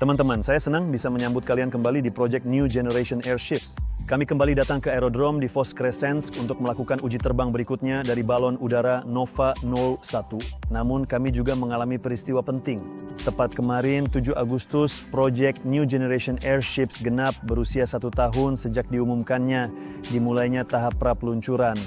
Teman-teman, saya senang bisa menyambut kalian kembali di Project New Generation Airships. Kami kembali datang ke aerodrome di Voskresensk untuk melakukan uji terbang berikutnya dari balon udara Nova 01. Namun kami juga mengalami peristiwa penting. Tepat kemarin, 7 Agustus, Project New Generation Airships genap berusia 1 tahun sejak diumumkannya dimulainya tahap pra-peluncuran.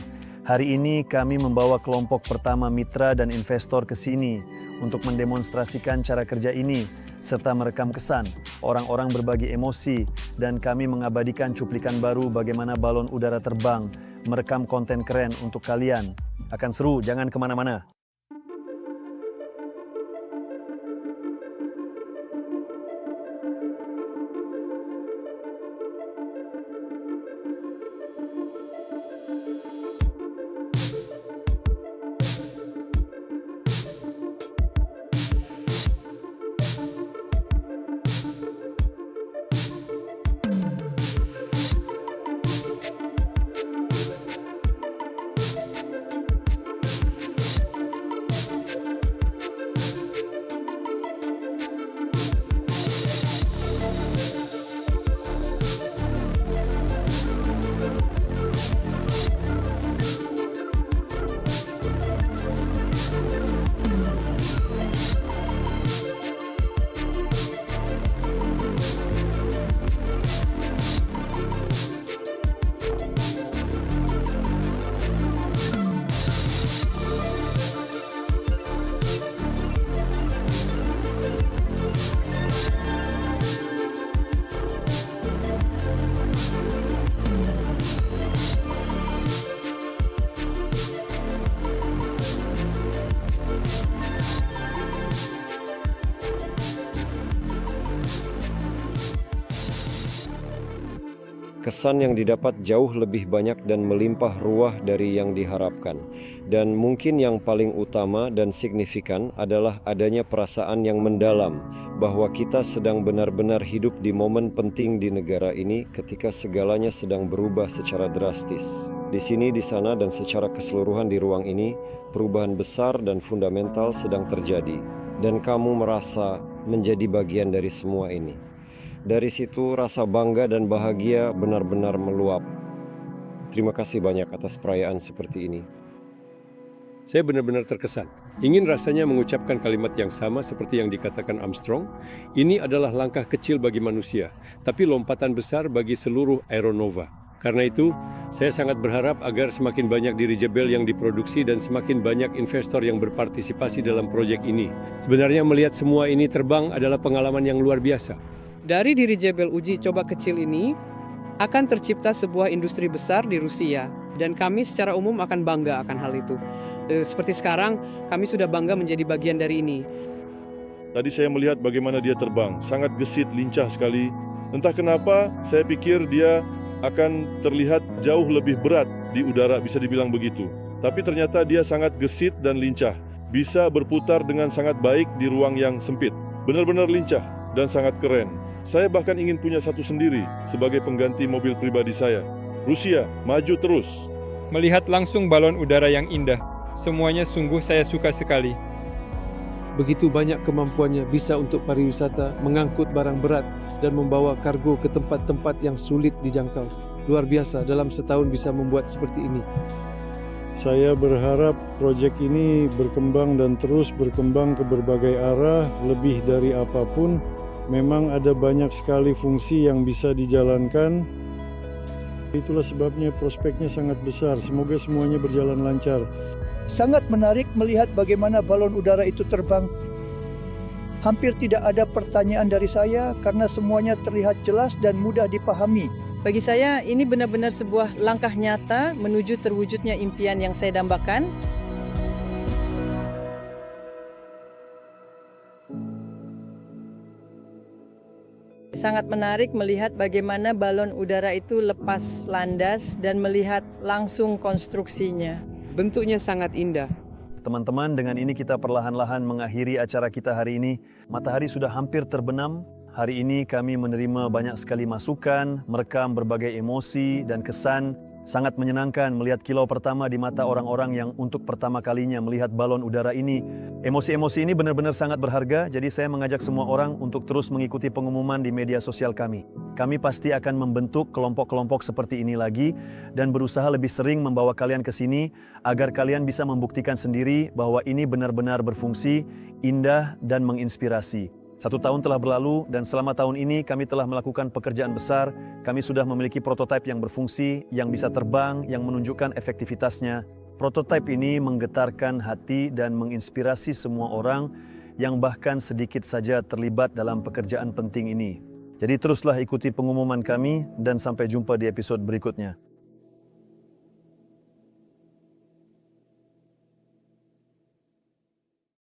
Hari ini kami membawa kelompok pertama mitra dan investor ke sini untuk mendemonstrasikan cara kerja ini, serta merekam kesan, orang-orang berbagi emosi, dan kami mengabadikan cuplikan baru bagaimana balon udara terbang, merekam konten keren untuk kalian. Akan seru, jangan kemana-mana. Kesan yang didapat jauh lebih banyak dan melimpah ruah dari yang diharapkan. Dan mungkin yang paling utama dan signifikan adalah adanya perasaan yang mendalam bahwa kita sedang benar-benar hidup di momen penting di negara ini ketika segalanya sedang berubah secara drastis. Di sini, di sana, dan secara keseluruhan di ruang ini, perubahan besar dan fundamental sedang terjadi. Dan kamu merasa menjadi bagian dari semua ini. Dari situ rasa bangga dan bahagia benar-benar meluap. Terima kasih banyak atas perayaan seperti ini. Saya benar-benar terkesan. Ingin rasanya mengucapkan kalimat yang sama seperti yang dikatakan Armstrong. Ini adalah langkah kecil bagi manusia, tapi lompatan besar bagi seluruh aeronova. Karena itu, saya sangat berharap agar semakin banyak dirigible yang diproduksi dan semakin banyak investor yang berpartisipasi dalam proyek ini. Sebenarnya melihat semua ini terbang adalah pengalaman yang luar biasa. Dari dirigible uji coba kecil ini, akan tercipta sebuah industri besar di Rusia. Dan kami secara umum akan bangga akan hal itu. Seperti sekarang, kami sudah bangga menjadi bagian dari ini. Tadi saya melihat bagaimana dia terbang, sangat gesit, lincah sekali. Entah kenapa, saya pikir dia akan terlihat jauh lebih berat di udara, bisa dibilang begitu. Tapi ternyata dia sangat gesit dan lincah. Bisa berputar dengan sangat baik di ruang yang sempit. Benar-benar lincah dan sangat keren. Saya bahkan ingin punya satu sendiri sebagai pengganti mobil pribadi saya. Rusia, maju terus. Melihat langsung balon udara yang indah, semuanya sungguh saya suka sekali. Begitu banyak kemampuannya bisa untuk pariwisata, mengangkut barang berat, dan membawa kargo ke tempat-tempat yang sulit dijangkau. Luar biasa, dalam setahun bisa membuat seperti ini. Saya berharap proyek ini berkembang dan terus berkembang ke berbagai arah, lebih dari apapun. Memang ada banyak sekali fungsi yang bisa dijalankan. Itulah sebabnya prospeknya sangat besar. Semoga semuanya berjalan lancar. Sangat menarik melihat bagaimana balon udara itu terbang. Hampir tidak ada pertanyaan dari saya karena semuanya terlihat jelas dan mudah dipahami. Bagi saya, ini benar-benar sebuah langkah nyata menuju terwujudnya impian yang saya dambakan. Sangat menarik melihat bagaimana balon udara itu lepas landas dan melihat langsung konstruksinya. Bentuknya sangat indah. Teman-teman, dengan ini kita perlahan-lahan mengakhiri acara kita hari ini. Matahari sudah hampir terbenam. Hari ini kami menerima banyak sekali masukan, merekam berbagai emosi dan kesan. Sangat menyenangkan melihat kilau pertama di mata orang-orang yang untuk pertama kalinya melihat balon udara ini. Emosi-emosi ini benar-benar sangat berharga, jadi saya mengajak semua orang untuk terus mengikuti pengumuman di media sosial kami. Kami pasti akan membentuk kelompok-kelompok seperti ini lagi dan berusaha lebih sering membawa kalian ke sini agar kalian bisa membuktikan sendiri bahwa ini benar-benar berfungsi, indah, dan menginspirasi. 1 tahun telah berlalu dan selama tahun ini kami telah melakukan pekerjaan besar. Kami sudah memiliki prototipe yang berfungsi, yang bisa terbang, yang menunjukkan efektivitasnya. Prototipe ini menggetarkan hati dan menginspirasi semua orang yang bahkan sedikit saja terlibat dalam pekerjaan penting ini. Jadi teruslah ikuti pengumuman kami dan sampai jumpa di episode berikutnya.